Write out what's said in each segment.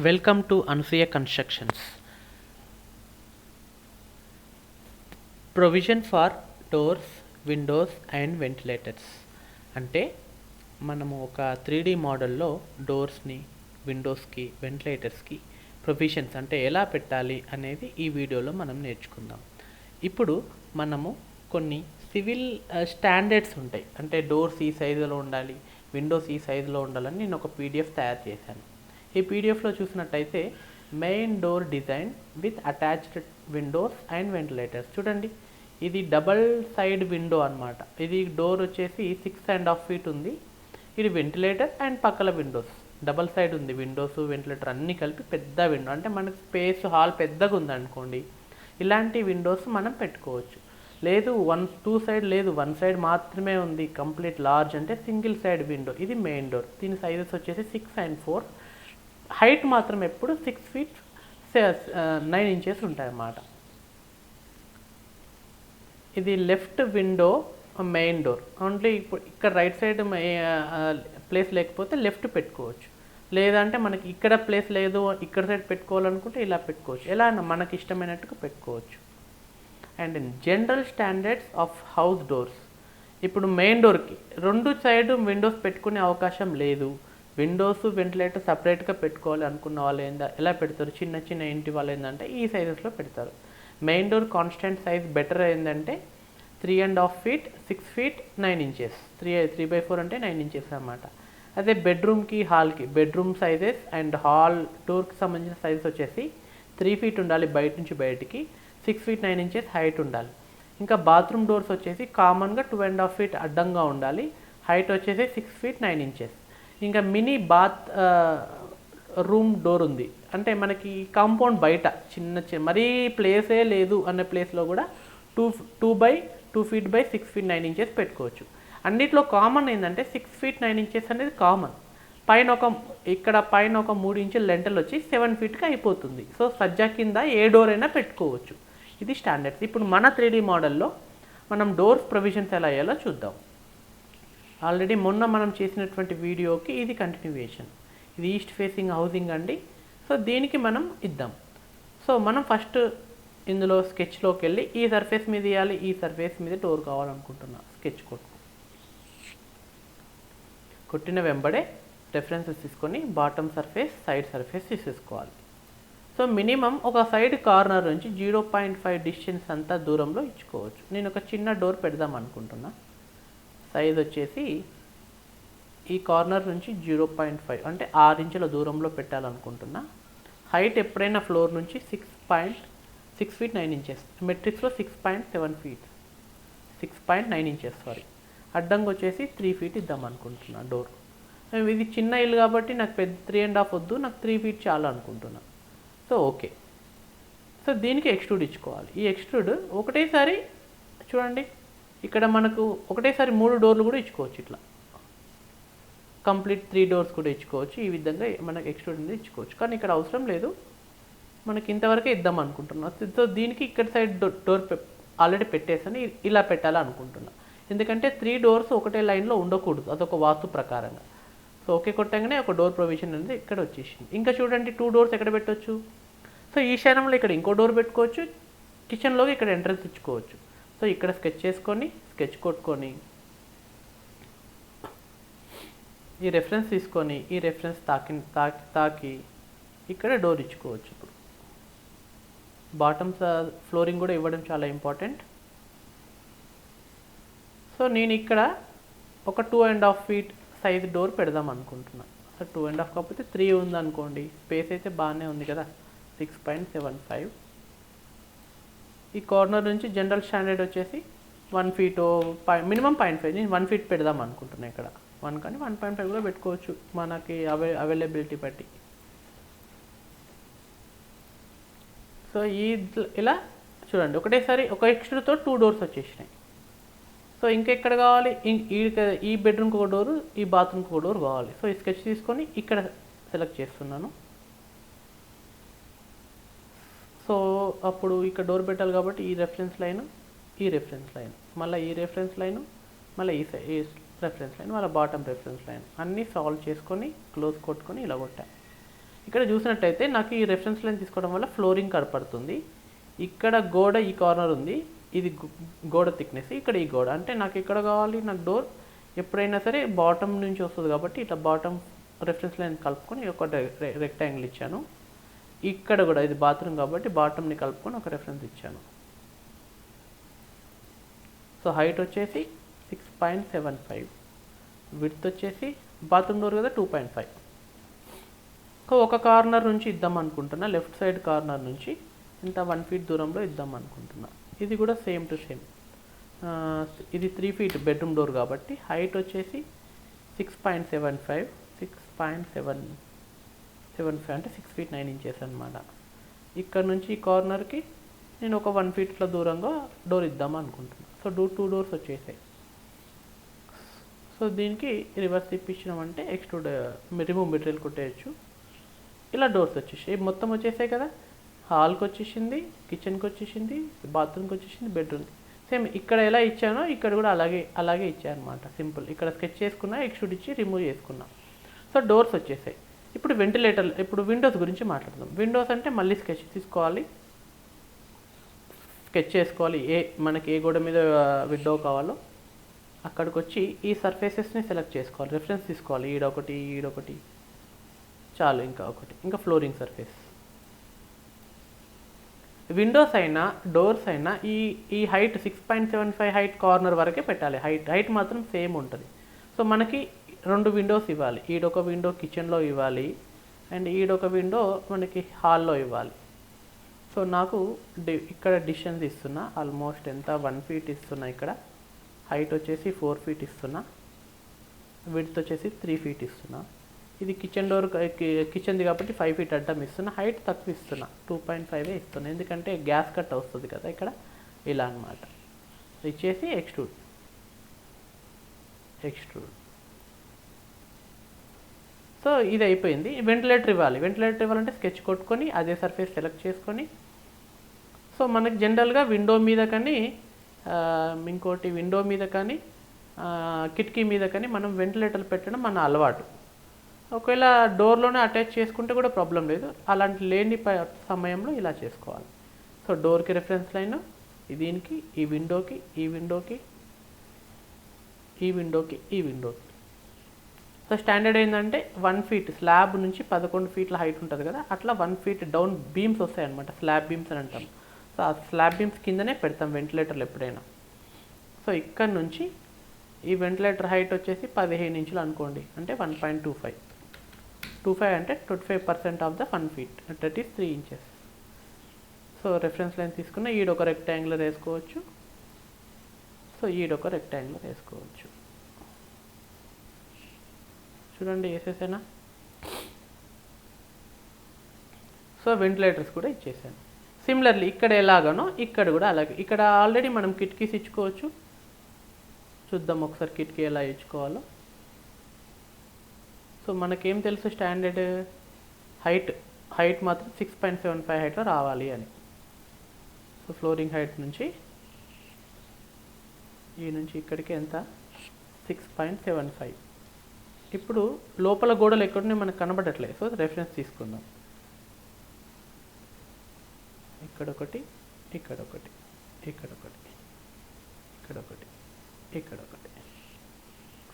Welcome to Anusuya Constructions. Provision for doors, windows and ventilators. అంటే మనము ఒక 3D మోడల్లో డోర్స్ని, విండోస్కి, వెంటిలేటర్స్కి ప్రొవిజన్స్ అంటే ఎలా పెట్టాలి అనేది ఈ వీడియోలో మనం నేర్చుకుందాం. ఇప్పుడు మనము కొన్ని సివిల్ స్టాండర్డ్స్ ఉంటాయి. అంటే డోర్స్ ఈ సైజులో ఉండాలి, విండోస్ ఈ సైజులో ఉండాలని నేను ఒక పీడిఎఫ్ తయారు చేశాను. ఈ పీడిఎఫ్లో చూసినట్టయితే main door design with attached Windows and ventilators. చూడండి, ఇది డబల్ సైడ్ విండో అనమాట. ఇది డోర్ వచ్చేసి 6.5 feet ఉంది. ఇది వెంటిలేటర్ అండ్ పక్కల విండోస్ డబల్ సైడ్ ఉంది. విండోస్ వెంటిలేటర్ అన్నీ కలిపి పెద్ద విండో. అంటే మనకి స్పేస్ హాల్ పెద్దగా ఉందనుకోండి, ఇలాంటి విండోస్ మనం పెట్టుకోవచ్చు. లేదు 2 సైడ్ లేదు, 1 సైడ్ మాత్రమే ఉంది కంప్లీట్ లార్జ్ అంటే సింగిల్ సైడ్ విండో. ఇది మెయిన్ డోర్. దీని సైజెస్ వచ్చేసి 6 and 4. హైట్ మాత్రం ఎప్పుడు 6 feet 9 inches ఉంటాయన్నమాట. ఇది left window main door. Only ఇప్పుడు ఇక్కడ రైట్ సైడ్ ప్లేస్ లేకపోతే లెఫ్ట్ పెట్టుకోవచ్చు. లేదంటే మనకి ఇక్కడ ప్లేస్ లేదు, ఇక్కడ సైడ్ పెట్టుకోవాలనుకుంటే ఇలా పెట్టుకోవచ్చు. ఎలా మనకి ఇష్టమైనట్టుగా పెట్టుకోవచ్చు. And general standards of house doors. ఇప్పుడు మెయిన్ డోర్కి 2 సైడ్ విండోస్ పెట్టుకునే అవకాశం లేదు. విండోస్ వెంటిలేటర్ సపరేట్గా పెట్టుకోవాలి అనుకున్న వాళ్ళు ఎలా పెడతారు? చిన్న చిన్న ఇంటి వాళ్ళు ఏంటంటే ఈ సైజెస్లో పెడతారు. Main door constant size better ఏంటంటే 3.5 feet 6 feet 9 inches. 3/4 అంటే 9 inches అన్నమాట. అదే బెడ్రూమ్కి హాల్కి బెడ్రూమ్ సైజెస్ అండ్ హాల్ డోర్కి సంబంధించిన సైజెస్ వచ్చేసి 3 feet ఉండాలి బయట నుంచి బయటికి, 6 feet 9 inches హైట్ ఉండాలి. ఇంకా బాత్రూమ్ డోర్స్ వచ్చేసి కామన్గా 2.5 feet అడ్డంగా ఉండాలి, హైట్ వచ్చేసి 6 feet 9 inches. ఇంకా మినీ బాత్ రూమ్ డోర్ ఉంది. అంటే మనకి కాంపౌండ్ బయట చిన్న మరీ ప్లేసే లేదు అనే ప్లేస్లో కూడా 2 feet by 6 feet 9 inches పెట్టుకోవచ్చు. అన్నిట్లో కామన్ ఏంటంటే 6 feet 9 inches అనేది కామన్. ఇక్కడ పైన ఒక 3 inches లెంటల్ వచ్చి 7 feetకి అయిపోతుంది. సో సజ్జా కింద ఏ డోర్ అయినా పెట్టుకోవచ్చు. ఇది స్టాండర్డ్స్. ఇప్పుడు మన 3D మోడల్లో మనం డోర్స్ ప్రొవిజన్స్ ఎలా అయ్యాలో చూద్దాం. ఆల్రెడీ మొన్న మనం చేసినటువంటి వీడియోకి ఇది కంటిన్యూయేషన్. ఇది ఈస్ట్ ఫేసింగ్ హౌసింగ్ అండి. సో దీనికి మనం ఇద్దాం. సో మనం ఫస్ట్ ఇందులో స్కెచ్లోకి వెళ్ళి ఈ సర్ఫేస్ మీద ఇవ్వాలి, ఈ సర్ఫేస్ మీద డోర్ కావాలనుకుంటున్నా. స్కెచ్ కొట్టిన వెంబడే రెఫరెన్సెస్ తీసుకొని బాటమ్ సర్ఫేస్ సైడ్ సర్ఫేస్ తీసేసుకోవాలి. సో మినిమం ఒక సైడ్ కార్నర్ నుంచి 0.5 డిస్టెన్స్ అంతా దూరంలో ఇచ్చుకోవచ్చు. నేను ఒక చిన్న డోర్ పెడదాం అనుకుంటున్నా. సైజ్ వచ్చేసి ఈ కార్నర్ నుంచి 0.5 అంటే 6 inches దూరంలో పెట్టాలనుకుంటున్నా. హైట్ ఎప్పుడైనా ఫ్లోర్ నుంచి 6 feet 9 inches, మెట్రిక్స్లో 6.7 feet 6.9 inches అడ్డంగా వచ్చేసి 3 feet ఇద్దాం అనుకుంటున్నా డోర్. ఇది చిన్న ఇల్లు కాబట్టి నాకు పెద్ద 3.5 వద్దు, నాకు 3 feet చాలా అనుకుంటున్నా. So okay. సో దీనికి ఎక్స్ట్రూడ్ ఇచ్చుకోవాలి. ఈ ఎక్స్ట్రూడ్ ఒకటేసారి చూడండి, ఇక్కడ మనకు ఒకటేసారి 3 డోర్లు కూడా ఇచ్చుకోవచ్చు. ఇట్లా కంప్లీట్ 3 doors కూడా ఇచ్చుకోవచ్చు. ఈ విధంగా మనకు ఎక్స్ట్రూడ్ అనేది ఇచ్చుకోవచ్చు. కానీ ఇక్కడ అవసరం లేదు, మనకి ఇంతవరకే ఇద్దాం అనుకుంటున్నా. సో దీనికి ఇక్కడ సైడ్ డోర్ ఆల్రెడీ పెట్టేసాను, ఇలా పెట్టాలనుకుంటున్నా. ఎందుకంటే 3 doors ఒకటే లైన్లో ఉండకూడదు, అదొక వాస్తు ప్రకారంగా. సో ఓకే కొట్టగానే ఒక డోర్ ప్రొవిజన్ అనేది ఇక్కడ వచ్చేసింది. ఇంకా చూడండి 2 doors ఎక్కడ పెట్టవచ్చు. సో ఈశాన్యంలో ఇక్కడ ఇంకో డోర్ పెట్టుకోవచ్చు, కిచెన్లోకి ఇక్కడ ఎంట్రన్స్ ఇచ్చుకోవచ్చు. సో ఇక్కడ స్కెచ్ కొట్టుకొని ఈ రెఫరెన్స్ తీసుకొని ఈ రెఫరెన్స్ తాకి ఇక్కడ డోర్ ఇచ్చుకోవచ్చు. ఇప్పుడు బాటమ్స్ ఫ్లోరింగ్ కూడా ఇవ్వడం చాలా ఇంపార్టెంట్. సో నేను ఇక్కడ ఒక 2.5 feet సైజ్ డోర్ పెడదాం అనుకుంటున్నా. సో 2.5 కాకపోతే 3 ఉందనుకోండి, స్పేస్ అయితే బాగానే ఉంది కదా, 6.75. ఈ కార్నర్ నుంచి జనరల్ స్టాండర్డ్ వచ్చేసి 1 feet మినిమం 0.5. నేను 1 feet పెడదాం అనుకుంటున్నాను. ఇక్కడ 1 కానీ 1.5 కూడా పెట్టుకోవచ్చు మనకి అవైలబిలిటీ బట్టి. సో ఇలా చూడండి, ఒకటేసారి ఒక ఎక్స్ట్రాతో 2 doors వచ్చేసినాయి. సో ఇంకెక్కడ కావాలి, ఈ బెడ్రూమ్కి ఒక డోరు, ఈ బాత్రూమ్కి ఒక డోర్ కావాలి. సో ఈ స్కెచ్ తీసుకొని ఇక్కడ సెలెక్ట్ చేస్తున్నాను. సో అప్పుడు ఇక్కడ డోర్ పెట్టాలి కాబట్టి ఈ రెఫరెన్స్ లైన్, మళ్ళీ ఈ రెఫరెన్స్ లైన్, మళ్ళీ ఈ రెఫరెన్స్ లైన్, మళ్ళీ బాటమ్ రెఫరెన్స్ లైన్ అన్నీ సాల్వ్ చేసుకొని క్లోజ్ కొట్టుకొని ఇలా కొట్టాను. ఇక్కడ చూసినట్టయితే నాకు ఈ రెఫరెన్స్ లైన్ తీసుకోవడం వల్ల ఫ్లోరింగ్ కనపడుతుంది. ఇక్కడ గోడ ఈ కార్నర్ ఉంది, ఇది గోడ థిక్నెస్, ఇక్కడ ఈ గోడ. అంటే నాకు ఎక్కడ కావాలి, నాకు డోర్ ఎప్పుడైనా సరే బాటమ్ నుంచి వస్తుంది కాబట్టి ఇట్లా బాటమ్ రెఫరెన్స్ లైన్ కలుపుకొని ఒక రెక్టాంగిల్ ఇచ్చాను. ఇక్కడ కూడా ఇది బాత్రూమ్ కాబట్టి బాటమ్ని కలుపుకొని ఒక రెఫరెన్స్ ఇచ్చాను. సో హైట్ వచ్చేసి 6.75, విడ్త్ వచ్చేసి బాత్రూమ్ డోర్ కదా 2.5. ఒక కార్నర్ నుంచి ఇద్దాం అనుకుంటున్నా, లెఫ్ట్ సైడ్ కార్నర్ నుంచి ఇంత 1 feet దూరంలో ఇద్దాం అనుకుంటున్నా. ఇది కూడా సేమ్ టు సేమ్. ఇది 3 feet బెడ్రూమ్ డోర్ కాబట్టి హైట్ వచ్చేసి 6.75 అంటే 6 feet 9 inches అనమాట. ఇక్కడ నుంచి ఈ కార్నర్కి నేను ఒక 1 feet దూరంగా డోర్ ఇద్దాం అనుకుంటున్నాను. సో 2 doors వచ్చేసాయి. సో దీనికి రివర్స్ తిప్పించినామంటే ఎక్స్ట్రూడ్ రిమూవ్ మెటీరియల్ కొట్టేయచ్చు. ఇలా డోర్స్ వచ్చేసాయి, మొత్తం వచ్చేసాయి కదా. హాల్కి వచ్చేసింది, కిచెన్కి వచ్చేసింది, బాత్రూమ్కి వచ్చేసింది, బెడ్రూమ్కి. సేమ్ ఇక్కడ ఎలా ఇచ్చానో ఇక్కడ కూడా అలాగే ఇచ్చాను అనమాట. సింపుల్. ఇక్కడ స్కెచ్ చేసుకున్నా, ఎక్స్ట్రూడ్ ఇచ్చి రిమూవ్ చేసుకున్నా. సో డోర్స్ వచ్చేసాయి. ఇప్పుడు ఇప్పుడు విండోస్ గురించి మాట్లాడదాం. విండోస్ అంటే మళ్ళీ స్కెచ్ తీసుకోవాలి, స్కెచ్ చేసుకోవాలి. మనకి ఏ గోడ మీద విండో కావాలో అక్కడికి వచ్చి ఈ సర్ఫేసెస్ని సెలెక్ట్ చేసుకోవాలి, రెఫరెన్స్ తీసుకోవాలి. ఈడొకటి చాలు, ఇంకా ఫ్లోరింగ్ సర్ఫేస్. విండోస్ అయినా డోర్స్ అయినా ఈ హైట్ 6.75 హైట్ కార్నర్ వరకే పెట్టాలి. హైట్ మాత్రం సేమ్ ఉంటుంది. సో మనకి 2 విండోస్ ఇవ్వాలి. ఈడొక విండో కిచెన్లో ఇవ్వాలి, అండ్ ఈడొక విండో మనకి హాల్లో ఇవ్వాలి. సో నాకు ఇక్కడ డిస్టెన్స్ ఇస్తున్నా, ఆల్మోస్ట్ ఎంత 1 feet ఇస్తున్నా. ఇక్కడ హైట్ వచ్చేసి 4 feet ఇస్తున్నా, విడ్త్ వచ్చేసి 3 feet ఇస్తున్నా. ఇది కిచెన్ది కాబట్టి 5 feet అడ్డం ఇస్తున్నా. హైట్ తక్కువ ఇస్తున్నా, 2.5 ఇస్తున్నా, ఎందుకంటే గ్యాస్ కట్ వస్తుంది కదా ఇక్కడ. ఇలా అనమాట. ఇచ్చేసి ఎక్స్ట్రూడ్. సో ఇది అయిపోయింది. వెంటిలేటర్ ఇవ్వాలంటే స్కెచ్ కొట్టుకొని అదే సర్ఫేస్ సెలెక్ట్ చేసుకొని, సో మనకి జనరల్గా విండో మీద కానీ ఇంకోటి విండో మీద కానీ కిటికీ మీద కానీ మనం వెంటిలేటర్ పెట్టడం మన అలవాటు. ఒకవేళ డోర్లోనే అటాచ్ చేసుకుంటే కూడా ప్రాబ్లం లేదు. అలాంటి లేని సమయంలో ఇలా చేసుకోవాలి. సో డోర్కి రెఫరెన్స్ లైన్, దీనికి, ఈ విండోకి. సో స్టాండర్డ్ ఏంటంటే 1 feet స్లాబ్ నుంచి 11 feet హైట్ ఉంటుంది కదా, అట్లా 1 feet డౌన్ బీమ్స్ వస్తాయన్నమాట. స్లాబ్ బీమ్స్ అని అంటాం. సో ఆ స్లాబ్ బీమ్స్ కిందనే పెడతాం వెంటిలేటర్లు ఎప్పుడైనా. సో ఇక్కడ నుంచి ఈ వెంటిలేటర్ హైట్ వచ్చేసి 15 inches అనుకోండి, అంటే 1.25. 25 అంటే 25% of the 1 feet, that is 3 inches. So reference line తీసుకున్న ఈడొక రెక్టాంగులర్ వేసుకోవచ్చు. చూడండి వేసేసానా. సో వెంటిలేటర్స్ కూడా ఇచ్చేసాను. సిమిలర్లీ ఇక్కడ ఎలాగనో ఇక్కడ కూడా అలాగే. ఇక్కడ ఆల్రెడీ మనం కిటికీస్ ఇచ్చుకోవచ్చు. చూద్దాం ఒకసారి కిటికీ ఎలా ఇచ్చుకోవాలో. సో మనకేం తెలుసు, స్టాండర్డ్ హైట్ మాత్రం 6.75 హైట్లో రావాలి అని. సో ఫ్లోరింగ్ హైట్ నుంచి ఇక్కడికి ఎంత, 6.75. ఇప్పుడు లోపల గోడలు ఎక్కడున్నాయి మనకు కనబడట్లేదు. సో రెఫరెన్స్ తీసుకుందాం. ఇక్కడొకటి,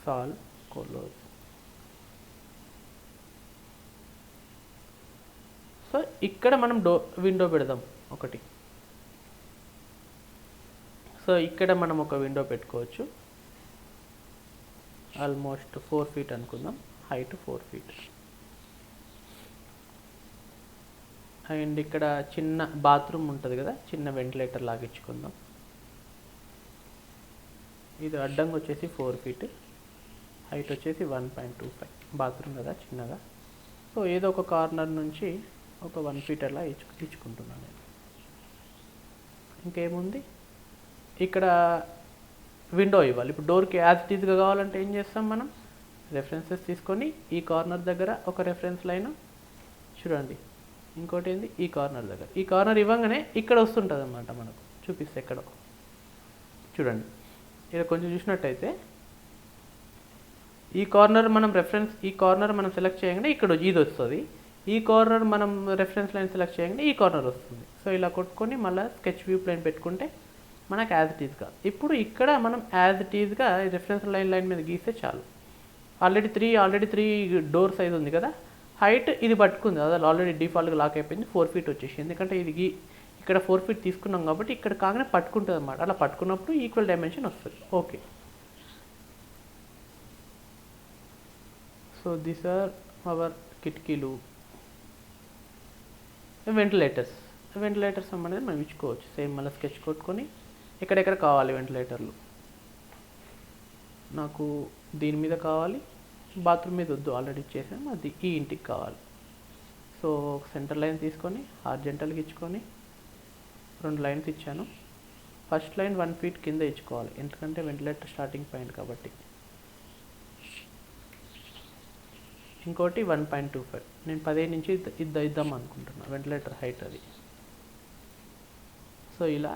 సాల్వ్, క్లోజ్. సో ఇక్కడ మనం విండో పెడదాం ఒకటి. సో ఇక్కడ మనం ఒక విండో పెట్టుకోవచ్చు. ఆల్మోస్ట్ 4 feet అనుకుందాం, హైట్ 4 feet. అండ్ ఇక్కడ చిన్న బాత్రూమ్ ఉంటుంది కదా, చిన్న వెంటిలేటర్ లాగా ఇచ్చుకుందాం. ఇది అడ్డంగా వచ్చేసి 4 feet, హైట్ వచ్చేసి 1.25. బాత్రూమ్ కదా చిన్నగా. సో ఏదో ఒక కార్నర్ నుంచి ఒక 1 feet అలా ఇచ్చుకుంటున్నాను నేను. ఇంకేముంది, ఇక్కడ విండో ఇవ్వాలి. ఇప్పుడు డోర్కి యాజ్ ఇట్ ఈజ్గా కావాలంటే ఏం చేస్తాం, మనం రెఫరెన్సెస్ తీసుకొని ఈ కార్నర్ దగ్గర ఒక రెఫరెన్స్ లైన్ చూడండి, ఇంకోటి ఏంది ఈ కార్నర్ దగ్గర. ఈ కార్నర్ ఇవ్వగానే ఇక్కడ వస్తుంటుంది అన్నమాట, మనకు చూపిస్తే ఎక్కడో చూడండి. ఇక్కడ కొంచెం చూసినట్టయితే ఈ కార్నర్ మనం సెలెక్ట్ చేయగానే ఇక్కడ ఇది వస్తుంది. ఈ కార్నర్ మనం రెఫరెన్స్ లైన్ సెలెక్ట్ చేయగానే ఈ కార్నర్ వస్తుంది. సో ఇలా కొట్టుకొని మళ్ళీ స్కెచ్ వ్యూ ప్లేన్ పెట్టుకుంటే మనకు యాజ్ ఇట్ ఈజ్గా. ఇప్పుడు ఇక్కడ మనం యాజ్ ఇట్ ఈజ్గా రెఫరెన్స్ లైన్ మీద గీస్తే చాలు. ఆల్రెడీ త్రీ డోర్ సైజ్ ఉంది కదా, హైట్ ఇది పట్టుకుంది, అది ఆల్రెడీ డిఫాల్ట్గా లాక్ అయిపోయింది. 4 feet వచ్చేసి, ఎందుకంటే ఇది ఇక్కడ 4 feet తీసుకున్నాం కాబట్టి ఇక్కడ కాగానే పట్టుకుంటుంది అనమాట. అలా పట్టుకున్నప్పుడు ఈక్వల్ డైమెన్షన్ వస్తుంది. Okay, so these are our కిటికీలు. వెంటిలేటర్స్ అనేది మనం ఇచ్చుకోవచ్చు. సేమ్ మళ్ళీ స్కెచ్ కొట్టుకొని ఎక్కడెక్కడ కావాలి వెంటిలేటర్లు. నాకు దీని మీద కావాలి, బాత్రూమ్ మీద వద్దు, ఆల్రెడీ ఇచ్చేసాము, అది ఈ ఇంటికి కావాలి. సో సెంటర్ లైన్ తీసుకొని హార్జెంటల్గా ఇచ్చుకొని 2 lines ఇచ్చాను. ఫస్ట్ లైన్ 1 feet కింద ఇచ్చుకోవాలి, ఎందుకంటే వెంటిలేటర్ స్టార్టింగ్ పాయింట్ కాబట్టి. ఇంకోటి 1.25, నేను 15 నుంచి ఇద్దాం అనుకుంటున్నాను వెంటిలేటర్ హైట్ అది. సో ఇలా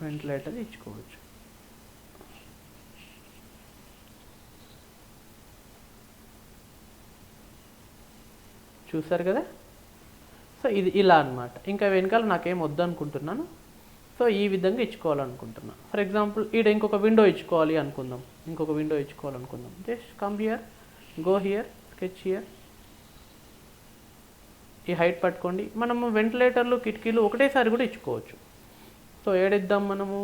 వెంటిలేటర్ ఇచ్చుకోవచ్చు. చూసారు కదా. సో ఇది ఇలా అనమాట. ఇంకా వెనకాల నాకేం వద్దు అనుకుంటున్నాను, సో ఈ విధంగా ఇచ్చుకోవాలనుకుంటున్నాను. ఫర్ ఎగ్జాంపుల్ ఈడ ఇంకొక విండో ఇచ్చుకోవాలనుకుందాం. Just come here, go here, sketch here, ఈ హైట్ పట్టుకోండి. మనము వెంటిలేటర్లు కిటికీలు ఒకటేసారి కూడా ఇచ్చుకోవచ్చు. సో ఏడిద్దాం, మనము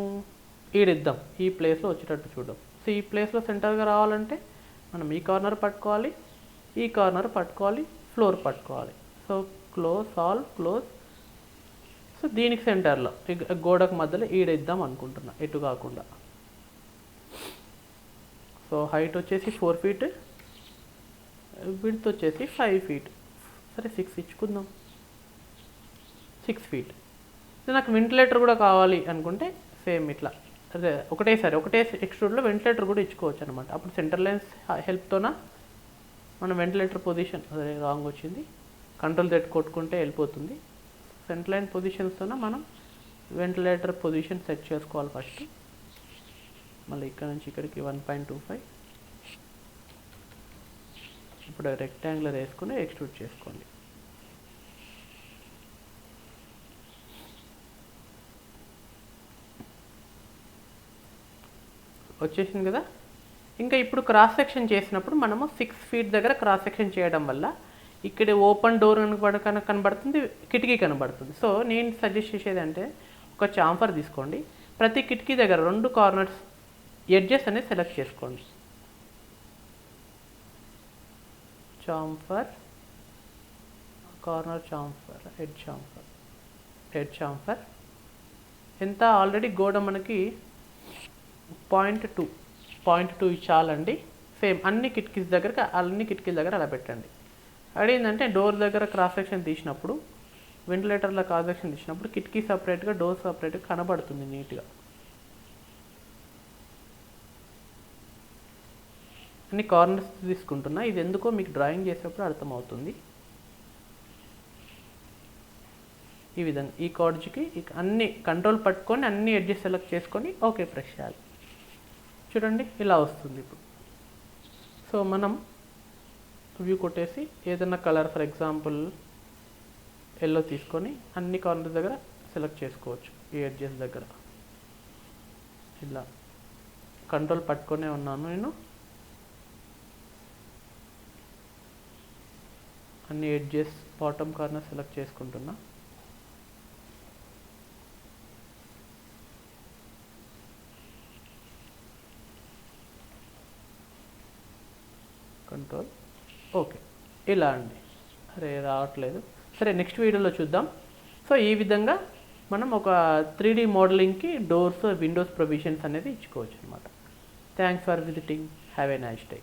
ఈడిద్దాం, ఈ ప్లేస్లో వచ్చేటట్టు చూద్దాం. సో ఈ ప్లేస్లో సెంటర్గా రావాలంటే మనం ఈ కార్నర్ పట్టుకోవాలి, ఈ కార్నర్ పట్టుకోవాలి, ఫ్లోర్ పట్టుకోవాలి. So close. సో దీనికి సెంటర్లో గోడకు మధ్యలో ఈడిద్దాం అనుకుంటున్నా, ఎటు కాకుండా. సో హైట్ వచ్చేసి 4 feet, విడ్త్ వచ్చేసి 5 feet. సరే 6 ఇచ్చుకుందాం, 6 feet. నాకు వెంటిలేటర్ కూడా కావాలి అనుకుంటే సేమ్ ఇట్లా అదే ఒకటే ఎక్స్ట్రూడ్లో వెంటిలేటర్ కూడా ఇచ్చుకోవచ్చు అనమాట. అప్పుడు సెంటర్ లైన్స్ హెల్ప్తోన మనం వెంటిలేటర్ పొజిషన్, అదే రాంగ్ వచ్చింది, కంట్రోల్ Z కొట్టుకుంటే వెళ్ళిపోతుంది. సెంటర్ లైన్ పొజిషన్స్తోన మనం వెంటిలేటర్ పొజిషన్ సెట్ చేసుకోవాలి ఫస్ట్. మళ్ళీ ఇక్కడ నుంచి ఇక్కడికి 1.25. ఇప్పుడు రెక్టాంగులర్ వేసుకుని ఎక్స్ట్రూడ్ చేసుకోండి. వచ్చేసింది కదా. ఇంకా ఇప్పుడు క్రాస్ సెక్షన్ చేసినప్పుడు మనము 6 feet దగ్గర క్రాస్ సెక్షన్ చేయడం వల్ల ఇక్కడ ఓపెన్ డోర్ కనబడుతుంది, కిటికీ కనబడుతుంది. సో నేను సజెస్ట్ చేసేది అంటే ఒక చాంఫర్ తీసుకోండి, ప్రతి కిటికీ దగ్గర 2 కార్నర్స్ ఎడ్జెస్ అనేది సెలెక్ట్ చేసుకోండి. Chamfer, corner chamfer, edge chamfer ఎంత ఆల్రెడీ గోడ మనకి 0.2 చాలండి. సేమ్ అన్ని కిటికీల దగ్గర అలా పెట్టండి. అదేంటంటే డోర్ దగ్గర క్రాస్ సెక్షన్ తీసినప్పుడు, వెంటిలేటర్లో క్రాస్ సెక్షన్ తీసినప్పుడు కిటికీ సపరేట్గా, డోర్ సపరేట్గా కనబడుతుంది నీట్గా. అన్ని కార్నర్స్ తీసుకుంటున్నా, ఇది ఎందుకో మీకు డ్రాయింగ్ చేసేటప్పుడు అర్థమవుతుంది. ఈ విధంగా ఈ కార్డ్కి అన్ని కంట్రోల్ పట్టుకొని అన్ని ఎడ్జెస్ సెలెక్ట్ చేసుకొని ఓకే ప్రెస్ చేయాలి. చూడండి ఇలా వస్తుంది ఇప్పుడు. సో మనం వ్యూ కొట్టేసి ఏదైనా కలర్, ఫర్ ఎగ్జాంపుల్ ఎల్లో తీసుకొని అన్ని కార్నర్స్ దగ్గర సెలెక్ట్ చేసుకోవచ్చు. ఈ ఎడ్జెస్ దగ్గర ఇలా కంట్రోల్ పట్టుకొనే ఉన్నాను నేను. అన్ని ఎడ్జెస్ బాటమ్ కార్నర్ సెలెక్ట్ చేసుకుంటున్నా. కంట్రోల్ ఓకే, ఇలా అండి. అరే రావట్లేదు, సరే నెక్స్ట్ వీడియోలో చూద్దాం. సో ఈ విధంగా మనం ఒక 3D మోడలింగ్కి డోర్స్, విండోస్ ప్రొవిజన్స్ అనేది ఇచ్చుకోవచ్చు అనమాట. Thanks for visiting, have a nice day.